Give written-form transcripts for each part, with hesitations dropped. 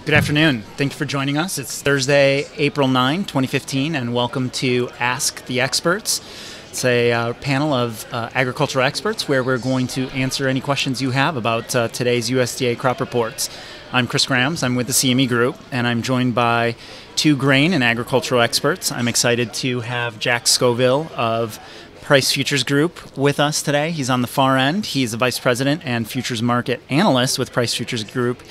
Good afternoon. Thank you for joining us. It's Thursday, April 9, 2015, and welcome to Ask the Experts. It's a panel of agricultural experts where we're going to answer any questions you have about today's USDA crop reports. I'm Chris Grams. I'm with the CME Group, and I'm joined by two grain and agricultural experts. I'm excited to have Jack Scoville of Price Futures Group with us today. He's on the far end. He's a vice president and futures market analyst with Price Futures Group,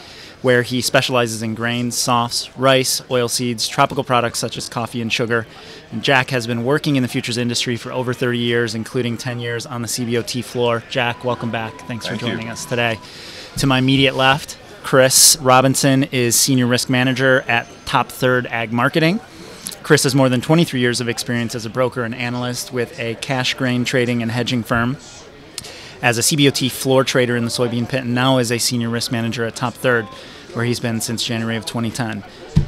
where he specializes in grains, softs, rice, oilseeds, tropical products such as coffee and sugar. And Jack has been working in the futures industry for over 30 years, including 10 years on the CBOT floor. Jack, welcome back. Thanks for joining us today. To my immediate left, Chris Robinson is Senior Risk Manager at Top Third Ag Marketing. Chris has more than 23 years of experience as a broker and analyst with a cash grain trading and hedging firm, as a CBOT floor trader in the soybean pit, and now as a Senior Risk Manager at Top Third, where he's been since January of 2010.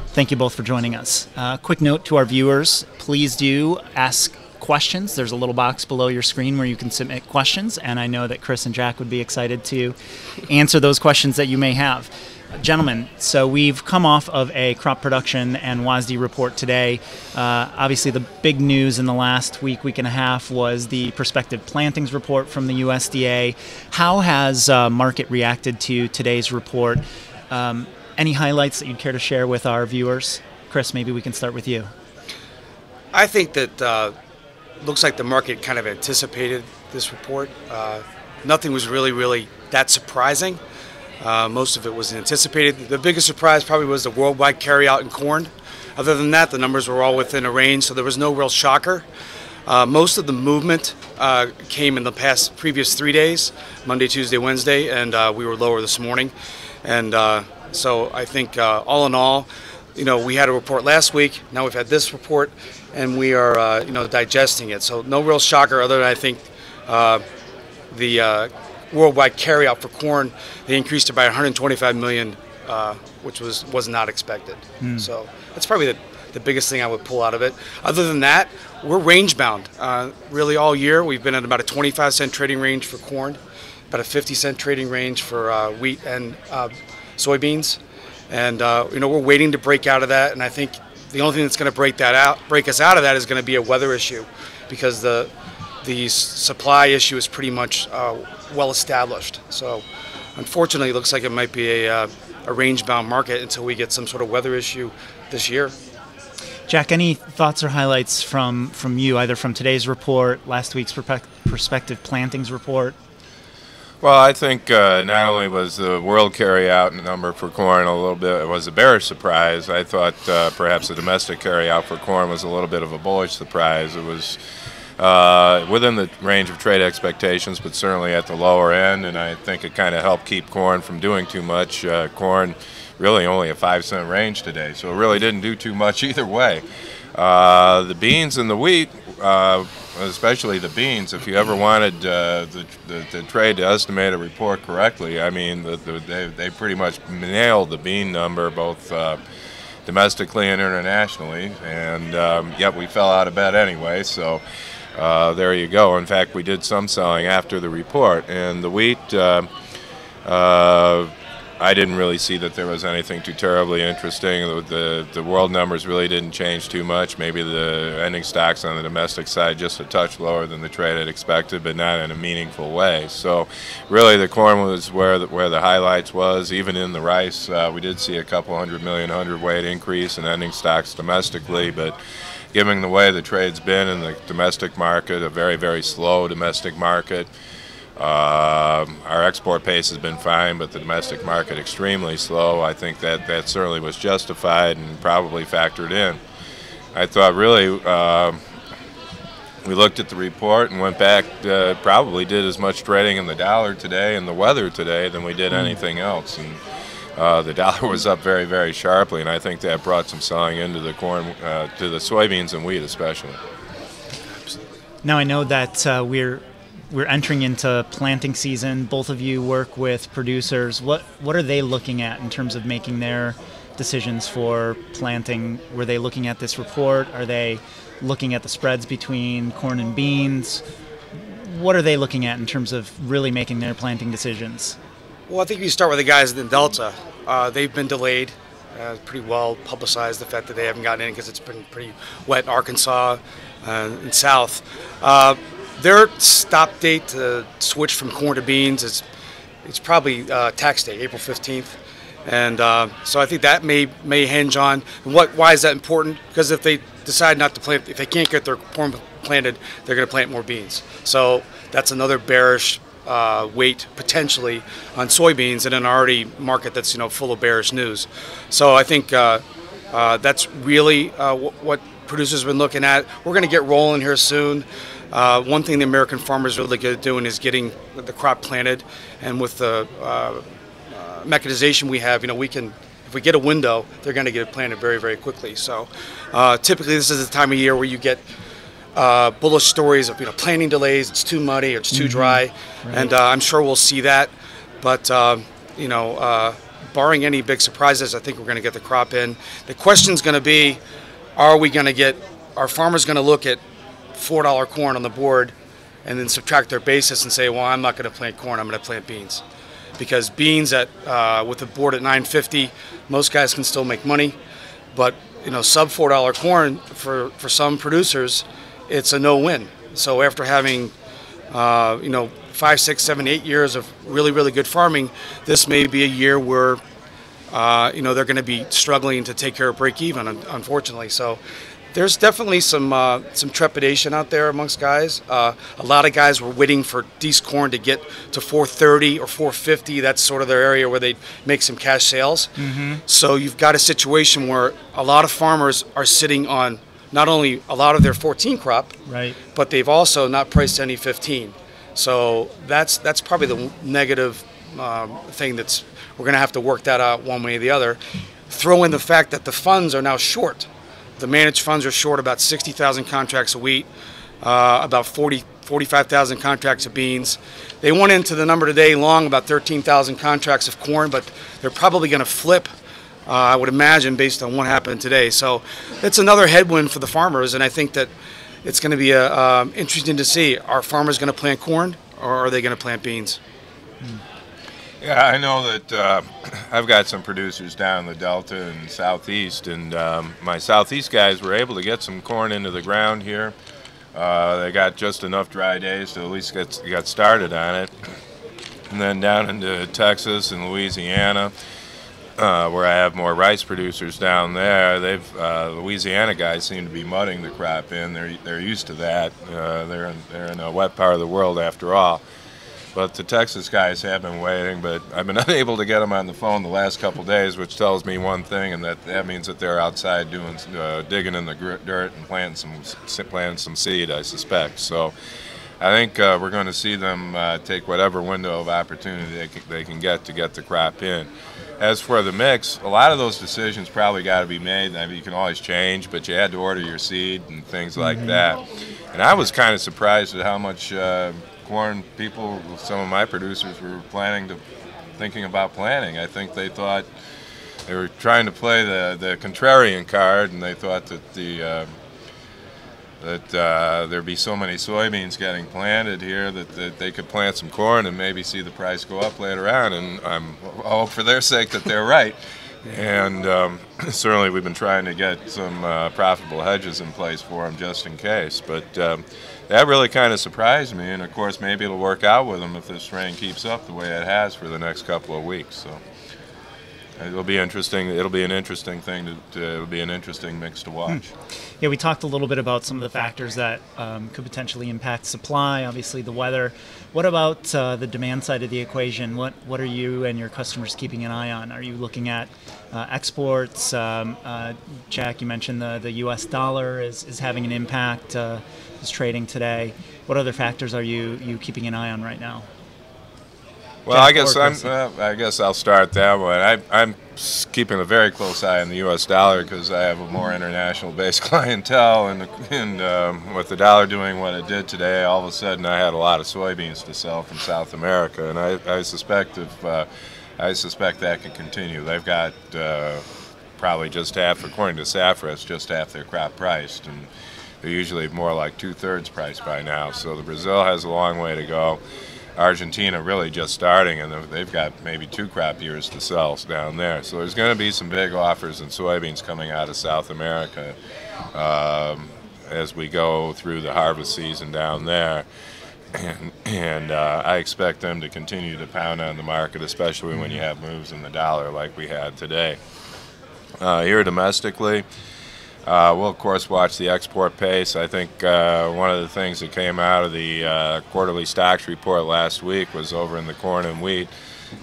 Thank you both for joining us. Quick note to our viewers, please do ask questions. There's a little box below your screen where you can submit questions, and I know that Chris and Jack would be excited to answer those questions that you may have. Gentlemen, so we've come off of a crop production and WASDE report today. Obviously, the big news in the last week and a half was the prospective plantings report from the USDA. How has market reacted to today's report? Any highlights that you'd care to share with our viewers? Chris, maybe we can start with you. I think that looks like the market kind of anticipated this report. Nothing was really that surprising. Most of it was anticipated. The biggest surprise probably was the worldwide carryout in corn. Other than that, the numbers were all within a range, so there was no real shocker. Most of the movement came in the previous 3 days, Monday, Tuesday, Wednesday, and we were lower this morning. And so I think all in all, we had a report last week. Now we've had this report, and we are digesting it. So no real shocker, other than I think the worldwide carryout for corn, they increased it by 125 million, which was not expected. So that's probably the biggest thing I would pull out of it. Other than that, we're range bound. Really all year we've been at about a 25-cent trading range for corn, about a 50-cent trading range for wheat and soybeans, and we're waiting to break out of that. And I think the only thing that's going to break us out of that is going to be a weather issue, because the supply issue is pretty much well established. So unfortunately, it looks like it might be a range-bound market until we get some sort of weather issue this year. Jack, any thoughts or highlights from you, either from today's report, last week's prospective plantings report? Well, I think not only was the world carryout number for corn a little bit, it was a bearish surprise. I thought perhaps the domestic carryout for corn was a little bit of a bullish surprise. It was within the range of trade expectations, but certainly at the lower end, and I think it kind of helped keep corn from doing too much. Corn really only a 5-cent range today, so it really didn't do too much either way. The beans and the wheat, especially the beans, if you ever wanted the trade to estimate a report correctly, I mean, they pretty much nailed the bean number, both domestically and internationally, and yet we fell out of bed anyway, so there you go. In fact, we did some selling after the report. And the wheat, I didn't really see that there was anything too terribly interesting. The world numbers really didn't change too much. Maybe the ending stocks on the domestic side just a touch lower than the trade had expected, but not in a meaningful way. So really the corn was where the highlights was. Even in the rice, we did see a couple 100 million hundredweight increase in ending stocks domestically, but given the way the trade's been in the domestic market, a very slow domestic market, our export pace has been fine, but the domestic market extremely slow. I think that certainly was justified and probably factored in. I thought really we looked at the report and went back, probably did as much trading in the dollar today and the weather today than we did anything else. And the dollar was up very sharply, and I think that brought some selling into the corn, to the soybeans and wheat especially. Now I know that we're entering into planting season. Both of you work with producers. What are they looking at in terms of making their decisions for planting? Were they looking at this report? Are they looking at the spreads between corn and beans? What are they looking at in terms of really making their planting decisions? Well, I think if you start with the guys in Delta, they've been delayed. pretty well publicized, the fact that they haven't gotten in because it's been pretty wet in Arkansas and south. Their stop date to switch from corn to beans it's probably tax day, April 15th. And so I think that may hinge on why is that important? Because if they decide not to plant, if they can't get their corn planted, they're going to plant more beans. So that's another bearish weight potentially on soybeans in an already market that's full of bearish news. So I think that's really what producers have been looking at. We're going to get rolling here soon. One thing the American farmer is really good at doing is getting the crop planted, and with the mechanization we have, we can, if we get a window, they're going to get it planted very, very quickly. So typically this is the time of year where you get bullish stories of planting delays, it's too muddy or it's too dry, and I'm sure we'll see that. But barring any big surprises, I think we're going to get the crop in. The question's going to be, are farmers going to look at $4 corn on the board and then subtract their basis and say, well, I'm not going to plant corn, I'm going to plant beans? Because beans with the board at $9.50, most guys can still make money, but sub $4 corn for some producers, it's a no-win. So after having 5, 6, 7, 8 years of really, really good farming, this may be a year where they're going to be struggling to take care of break even, unfortunately. So there's definitely some trepidation out there amongst guys. A lot of guys were waiting for decent corn to get to 430 or 450. That's sort of their area where they make some cash sales. So you've got a situation where a lot of farmers are sitting on not only a lot of their 14 crop, but they've also not priced any 15. So that's probably the negative thing we're going to have to work that out one way or the other. Throw in the fact that the funds are now short. The managed funds are short about 60,000 contracts of wheat, about 45,000 contracts of beans. They went into the number today long about 13,000 contracts of corn, but they're probably going to flip, I would imagine, based on what happened today. So it's another headwind for the farmers, and I think that it's going to be interesting to see. Are farmers going to plant corn, or are they going to plant beans? Yeah, I know that I've got some producers down in the Delta and Southeast, and my Southeast guys were able to get some corn into the ground here. They got just enough dry days to at least get started on it. And then down into Texas and Louisiana, where I have more rice producers down there, Louisiana guys seem to be mudding the crop in. They're used to that. They're in a wet part of the world after all. But the Texas guys have been waiting, but I've been unable to get them on the phone the last couple of days, which tells me one thing, and that means that they're outside digging in the dirt and planting some seed, I suspect. So I think we're going to see them take whatever window of opportunity they can get to get the crop in. As for the mix, a lot of those decisions probably got to be made. I mean, you can always change, but you had to order your seed and things like that. And I was kind of surprised at how much corn people, some of my producers, were thinking about planting. I think they thought they were trying to play the contrarian card, and they thought that there'd be so many soybeans getting planted here that they could plant some corn and maybe see the price go up later on. And I hope for their sake that they're right. And certainly we've been trying to get some profitable hedges in place for them just in case. But that really kind of surprised me, and of course maybe it'll work out with them if this rain keeps up the way it has for the next couple of weeks. So it'll be interesting. It'll be an interesting thing it'll be an interesting mix to watch. Yeah, we talked a little bit about some of the factors that could potentially impact supply. Obviously, the weather. What about the demand side of the equation? What are you and your customers keeping an eye on? Are you looking at exports? Jack, you mentioned the U.S. dollar is having an impact. Is trading today. What other factors are you keeping an eye on right now? Well, I guess I'll start that way. I'm keeping a very close eye on the U.S. dollar because I have a more international-based clientele, and with the dollar doing what it did today, all of a sudden I had a lot of soybeans to sell from South America, and I suspect that can continue. They've got probably just half, according to Safras, just half their crop priced, and they're usually more like 2/3 priced by now. So the Brazil has a long way to go. Argentina really just starting, and they've got maybe 2 crop years to sell down there. So there's going to be some big offers in soybeans coming out of South America as we go through the harvest season down there. And I expect them to continue to pound on the market, especially when you have moves in the dollar like we had today. Here domestically, we'll of course watch the export pace. I think one of the things that came out of the quarterly stocks report last week was over in the corn and wheat.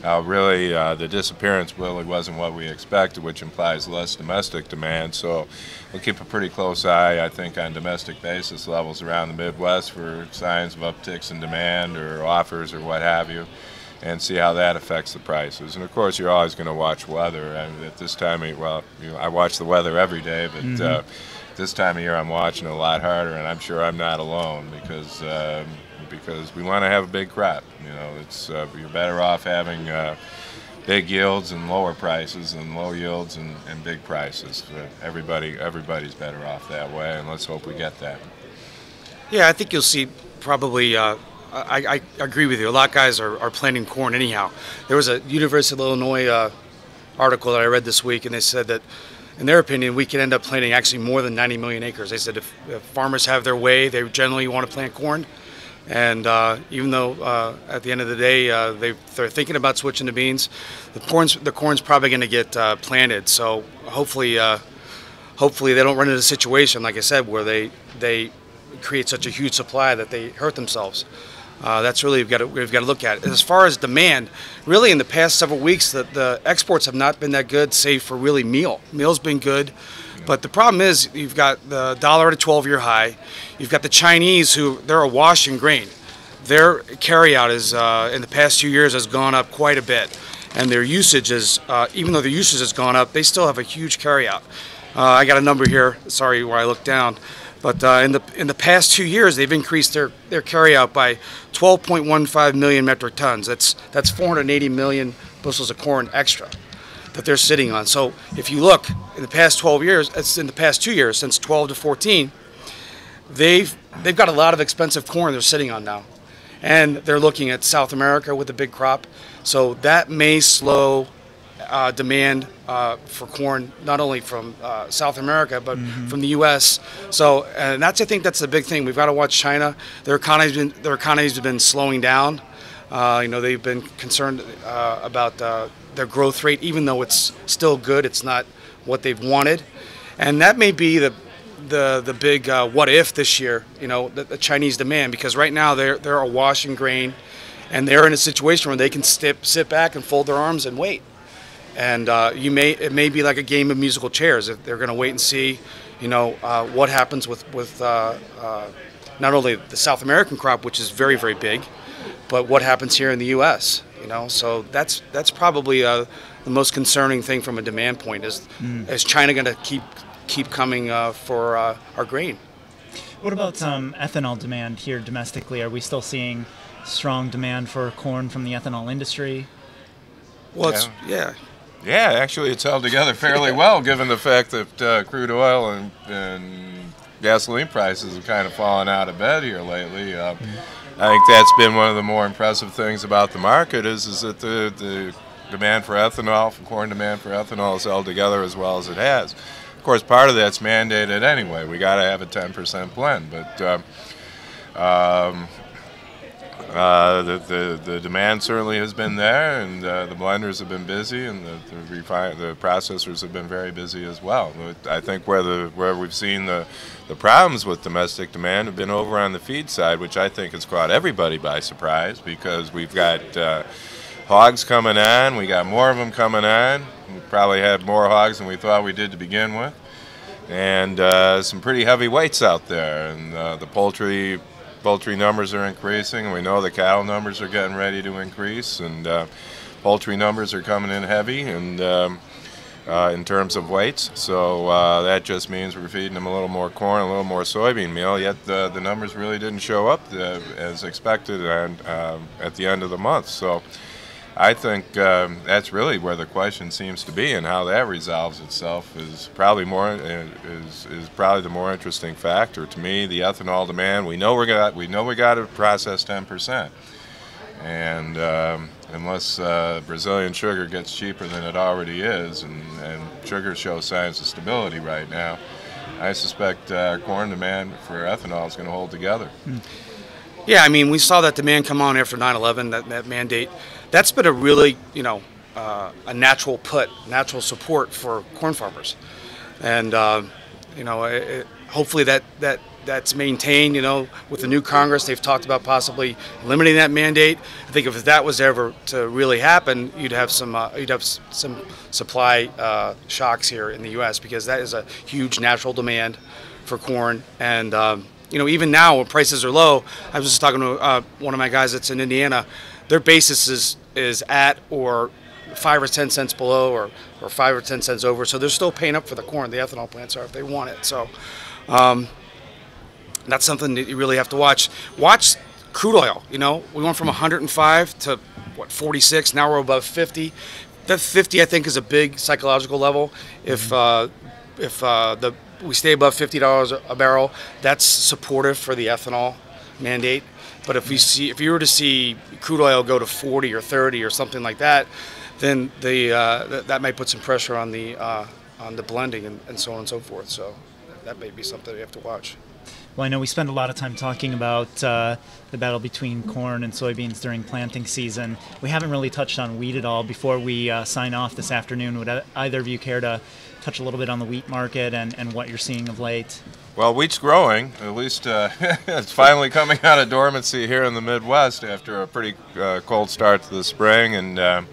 Really, the disappearance really wasn't what we expected, which implies less domestic demand. So we'll keep a pretty close eye, I think, on domestic basis levels around the Midwest for signs of upticks in demand or offers or what have you, and see how that affects the prices. And of course, you're always going to watch weather. And at this time, well, I watch the weather every day, but this time of year I'm watching it a lot harder, and I'm sure I'm not alone because we want to have a big crop. It's you're better off having big yields and lower prices than low yields and big prices. Everybody's better off that way, and let's hope we get that. Yeah, I think you'll see probably. I agree with you. A lot of guys are planting corn anyhow. There was a University of Illinois article that I read this week, and they said that, in their opinion, we could end up planting actually more than 90 million acres. They said if farmers have their way, they generally want to plant corn. And even though at the end of the day they're thinking about switching to beans, the corn's probably going to get planted. So hopefully they don't run into a situation, like I said, where they create such a huge supply that they hurt themselves. That's really we've got to look at. As far as demand, really in the past several weeks, the exports have not been that good, save for really meal. Meal's been good. But the problem is you've got the dollar at a 12-year high. You've got the Chinese who they're awash in grain. Their carryout is in the past 2 years has gone up quite a bit, and their usage is even though their usage has gone up, they still have a huge carryout. I got a number here. Sorry, where I looked down, but in the past 2 years they've increased their carryout by 12.15 million metric tons. That's 480 million bushels of corn extra that they're sitting on. So if you look in the past 12 years, it's in the past 2 years, since 12 to 14, they've got a lot of expensive corn they're sitting on now, and they're looking at South America with a big crop. So that may slow demand for corn, not only from South America but from the U.S. So, and I think that's the big thing. We've got to watch China. Their economies have been slowing down. They've been concerned about their growth rate, even though it's still good. It's not what they've wanted, and that may be the big what if this year. The Chinese demand, because right now they're awash in grain, and they're in a situation where they can sit back and fold their arms and wait. And it may be like a game of musical chairs. If they're going to wait and see, what happens with not only the South American crop, which is very, very big, but what happens here in the U.S. So that's probably the most concerning thing from a demand point. Is China going to keep coming for our grain? What about ethanol demand here domestically? Are we still seeing strong demand for corn from the ethanol industry? Well, yeah, actually it's held together fairly well, given the fact that crude oil and gasoline prices have kind of fallen out of bed here lately. I think that's been one of the more impressive things about the market is that the demand for ethanol, for corn demand for ethanol, is held together as well as it has. Of course, part of that's mandated anyway. We got to have a 10% blend, but the demand certainly has been there, and the blenders have been busy, and the processors have been very busy as well. But I think where we've seen the problems with domestic demand have been over on the feed side, which I think has caught everybody by surprise, because we've got hogs coming on. We got more of them coming on. We probably had more hogs than we thought we did to begin with, and some pretty heavy weights out there, and the poultry numbers are increasing. We know the cattle numbers are getting ready to increase, and poultry numbers are coming in heavy, and in terms of weights. So that just means we're feeding them a little more corn, a little more soybean meal, yet the numbers really didn't show up as expected and at the end of the month. So I think that's really where the question seems to be, and how that resolves itself is probably probably the more interesting factor to me. The ethanol demand, we know we got to process 10%, And unless Brazilian sugar gets cheaper than it already is, and sugar shows signs of stability right now, I suspect corn demand for ethanol is going to hold together. Yeah, I mean, we saw that demand come on after 9/11, that mandate. That's been a really, a natural support for corn farmers. And, hopefully that's maintained. With the new Congress, they've talked about possibly eliminating that mandate. I think if that was ever to really happen, you'd have some supply shocks here in the U.S. because that is a huge natural demand for corn. And even now when prices are low, I was just talking to one of my guys that's in Indiana. Their basis is at or 5 or 10 cents below, or 5 or 10 cents over. So they're still paying up for the corn. The ethanol plants are if they want it. So. That's something that you really have to watch. Watch crude oil. We went from 105 to 46. Now we're above 50. That 50, I think, is a big psychological level. If we stay above $50 a barrel, that's supportive for the ethanol mandate. But if you were to see crude oil go to 40 or 30 or something like that, then that might put some pressure on the blending and so on and so forth. So that may be something you have to watch. Well, I know we spend a lot of time talking about the battle between corn and soybeans during planting season. We haven't really touched on wheat at all. Before we sign off this afternoon, would either of you care to touch a little bit on the wheat market and what you're seeing of late? Well, wheat's growing. At least it's finally coming out of dormancy here in the Midwest after a pretty cold start to the spring. And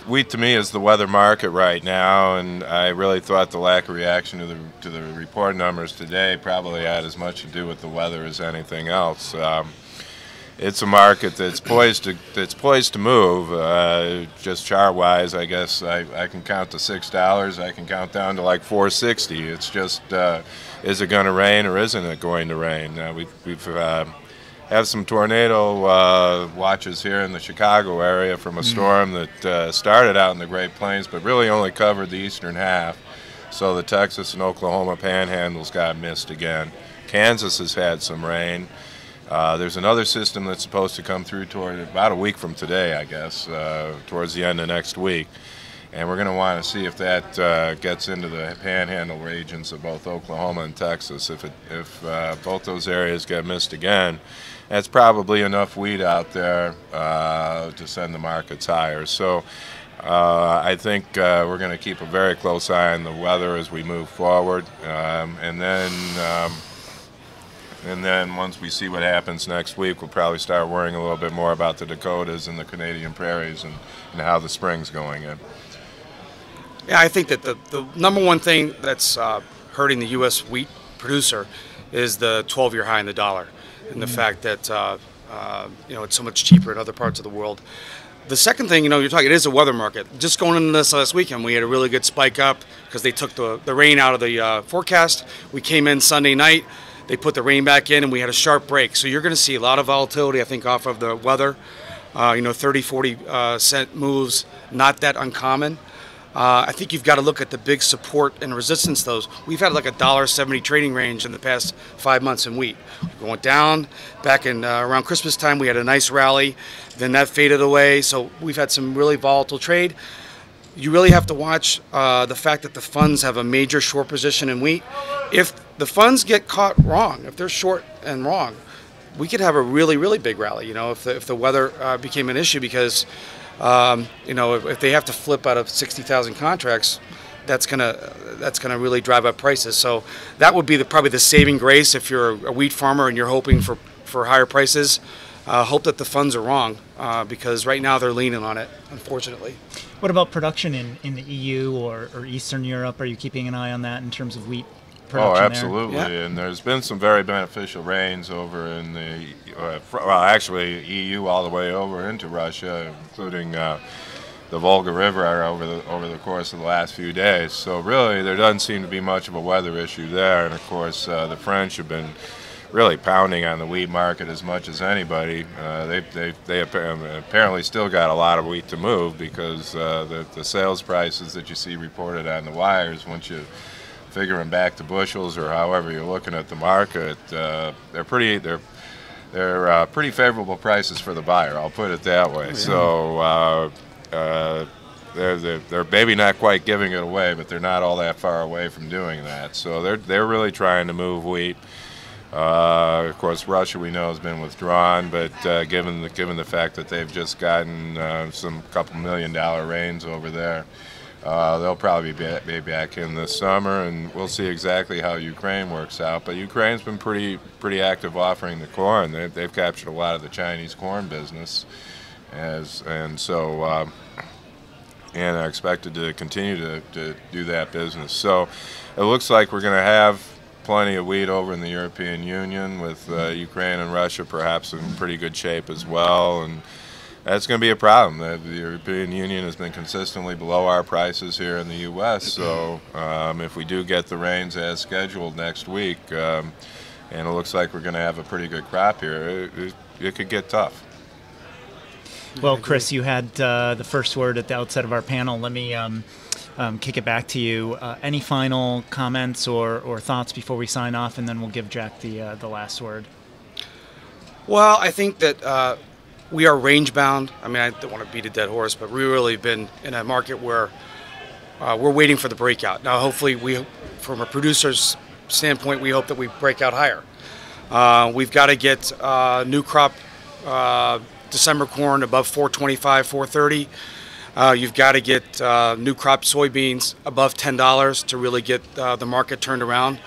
wheat to me is the weather market right now, and I really thought the lack of reaction to the report numbers today probably had as much to do with the weather as anything else. It's a market that's poised to move. Just chart-wise, I guess I can count to $6. I can count down to like $4.60. It's just is it going to rain or isn't it going to rain? We've have some tornado watches here in the Chicago area from a storm that started out in the Great Plains but really only covered the eastern half. So the Texas and Oklahoma panhandles got missed again. Kansas has had some rain. There's another system that's supposed to come through toward about a week from today, I guess, towards the end of next week. And we're going to want to see if that gets into the panhandle regions of both Oklahoma and Texas. If both those areas get missed again, that's probably enough wheat out there to send the markets higher. So I think we're going to keep a very close eye on the weather as we move forward. And then once we see what happens next week, we'll probably start worrying a little bit more about the Dakotas and the Canadian prairies and how the spring's going in. Yeah, I think that the number one thing that's hurting the U.S. wheat producer is the 12-year high in the dollar, and the fact that it's so much cheaper in other parts of the world. The second thing, you're talking, it is a weather market. Just going into this last weekend, we had a really good spike up because they took the rain out of the forecast. We came in Sunday night. They put the rain back in, and we had a sharp break. So you're going to see a lot of volatility, I think, off of the weather. 30, 40 cent moves, not that uncommon. I think you've got to look at the big support and resistance, those. We've had like a $1.70 trading range in the past 5 months in wheat. We went down. Back in around Christmas time, we had a nice rally. Then that faded away. So we've had some really volatile trade. You really have to watch the fact that the funds have a major short position in wheat. If the funds get caught wrong, if they're short and wrong, we could have a really, really big rally, if the weather became an issue because if they have to flip out of 60,000 contracts, that's gonna really drive up prices. So that would be probably the saving grace if you're a wheat farmer and you're hoping for higher prices. Hope that the funds are wrong because right now they're leaning on it, unfortunately. What about production in the EU or Eastern Europe? Are you keeping an eye on that in terms of wheat production? Oh, absolutely. There? Yeah. And there's been some very beneficial rains over in the, actually EU all the way over into Russia, including the Volga River over the course of the last few days. So really, there doesn't seem to be much of a weather issue there. And of course, the French have been really pounding on the wheat market as much as anybody. They apparently still got a lot of wheat to move because the sales prices that you see reported on the wires, once you figure them back to bushels or however you're looking at the market, they're they're pretty favorable prices for the buyer. I'll put it that way. So they're maybe not quite giving it away, but they're not all that far away from doing that. So they're really trying to move wheat. Of course, Russia we know has been withdrawn, but given the fact that they've just gotten some couple $1 million rains over there, they'll probably be back in this summer, and we'll see exactly how Ukraine works out. But Ukraine's been pretty active offering the corn. They've captured a lot of the Chinese corn business, and are expected to continue to do that business. So it looks like we're going to have plenty of wheat over in the European Union, with Ukraine and Russia perhaps in pretty good shape as well, and that's going to be a problem. The European Union has been consistently below our prices here in the U.S., so if we do get the rains as scheduled next week, and it looks like we're going to have a pretty good crop here, it could get tough. Well, Chris, you had the first word at the outset of our panel. Let me kick it back to you. Any final comments or thoughts before we sign off, and then we'll give Jack the last word. Well, I think that we are range bound. I mean, I don't want to beat a dead horse, but we've really been in a market where we're waiting for the breakout. Now, hopefully, from a producer's standpoint, we hope that we break out higher. We've got to get new crop December corn above 425, 430. You've got to get new crop soybeans above $10 to really get the market turned around.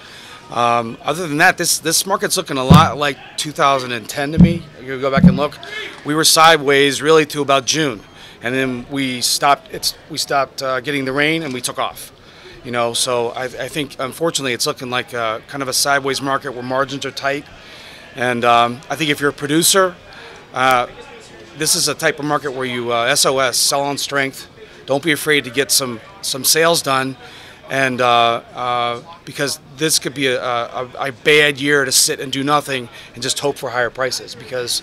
Other than that, this market's looking a lot like 2010 to me. You go back and look. We were sideways really to about June, and then we stopped. We stopped getting the rain, and we took off. You know, so I think unfortunately it's looking like kind of a sideways market where margins are tight. And I think if you're a producer, this is a type of market where you SOS, sell on strength. Don't be afraid to get some sales done, and because this could be a bad year to sit and do nothing and just hope for higher prices. Because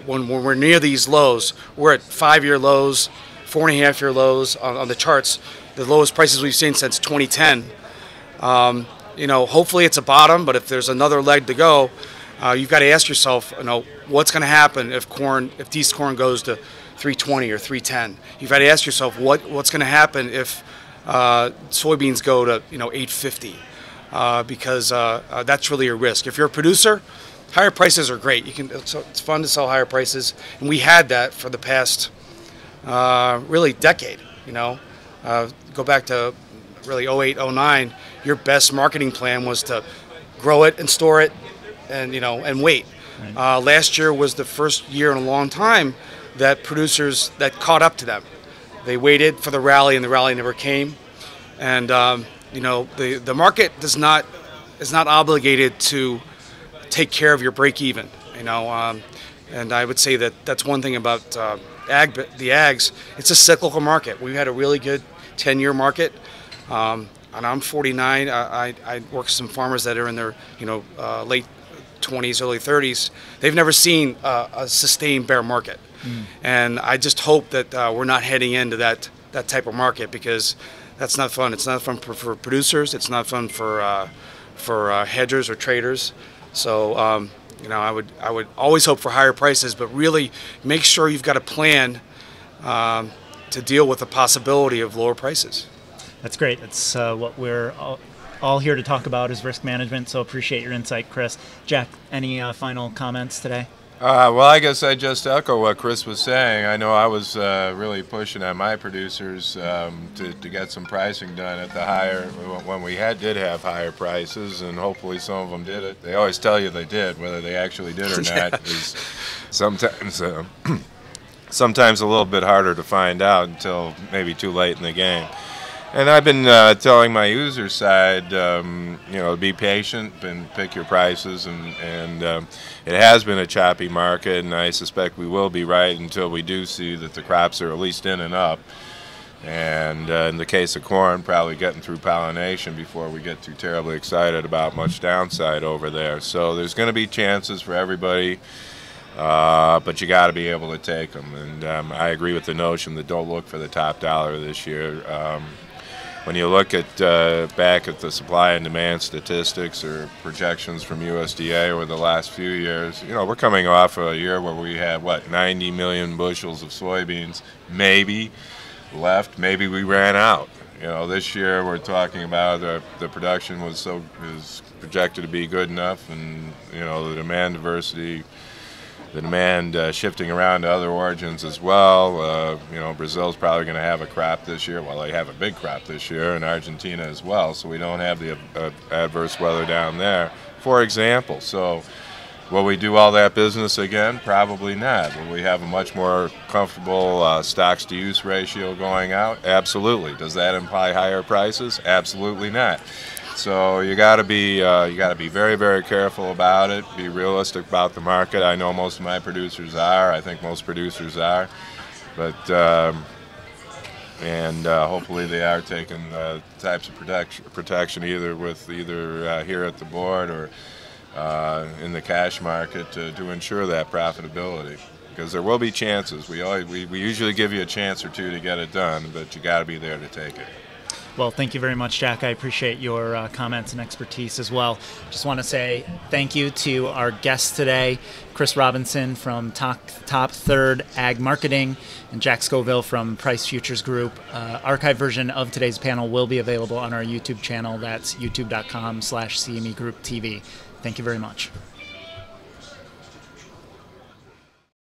when we're near these lows, we're at 5-year lows, 4.5-year lows on the charts, the lowest prices we've seen since 2010. You know, hopefully it's a bottom, but if there's another leg to go, you've got to ask yourself, you know, what's going to happen if decent corn goes to 320 or 310? You've got to ask yourself what's going to happen if soybeans go to 850, because that's really a risk. If you're a producer, higher prices are great. It's fun to sell higher prices, and we had that for the past really decade. You know, go back to really 08, 09. Your best marketing plan was to grow it and store it, and wait. Right. Last year was the first year in a long time that producers that caught up to them. They waited for the rally, and the rally never came. And the market is not obligated to take care of your break even. And I would say that that's one thing about the ags. It's a cyclical market. We've had a really good 10-year market. And I'm 49. I work with some farmers that are in their late 20s, early 30s. They've never seen a sustained bear market. And I just hope that we're not heading into that type of market, because that's not fun. It's not fun for producers. It's not fun for hedgers or traders. So I would always hope for higher prices, but really make sure you've got a plan to deal with the possibility of lower prices. That's great. That's what we're all here to talk about, is risk management. So appreciate your insight, Chris. Jack, any final comments today? Well, I guess I just echo what Chris was saying. I know I was really pushing on my producers to get some pricing done at the higher, when we did have higher prices, and hopefully some of them did it. They always tell you they did. Whether they actually did or not is sometimes sometimes a little bit harder to find out until maybe too late in the game. And I've been telling my user side, be patient and pick your prices, and it has been a choppy market, and I suspect we will be right until we do see that the crops are at least in and up. And in the case of corn, probably getting through pollination before we get too terribly excited about much downside over there. So there's going to be chances for everybody, but you got to be able to take them. And I agree with the notion that don't look for the top dollar this year. when you look at back at the supply and demand statistics or projections from USDA over the last few years, we're coming off a year where we had 90 million bushels of soybeans maybe left. Maybe we ran out. This year we're talking about the production is projected to be good enough, and the demand diversity, the demand shifting around to other origins as well. Brazil's probably going to have a crop this year. Well, they have a big crop this year, and Argentina as well. So we don't have the adverse weather down there, for example. So will we do all that business again? Probably not. Will we have a much more comfortable stocks-to-use ratio going out? Absolutely. Does that imply higher prices? Absolutely not. So you got to be very, very careful about it. Be realistic about the market. I know most of my producers are. I think most producers are, but hopefully they are taking types of protection either here at the board or in the cash market to ensure that profitability. Because there will be chances. We usually give you a chance or two to get it done, but you got to be there to take it. Well, thank you very much, Jack. I appreciate your comments and expertise as well. Just want to say thank you to our guests today, Chris Robinson from Top Third Ag Marketing and Jack Scoville from Price Futures Group. Archived version of today's panel will be available on our YouTube channel. That's youtube.com/CME Group TV. Thank you very much.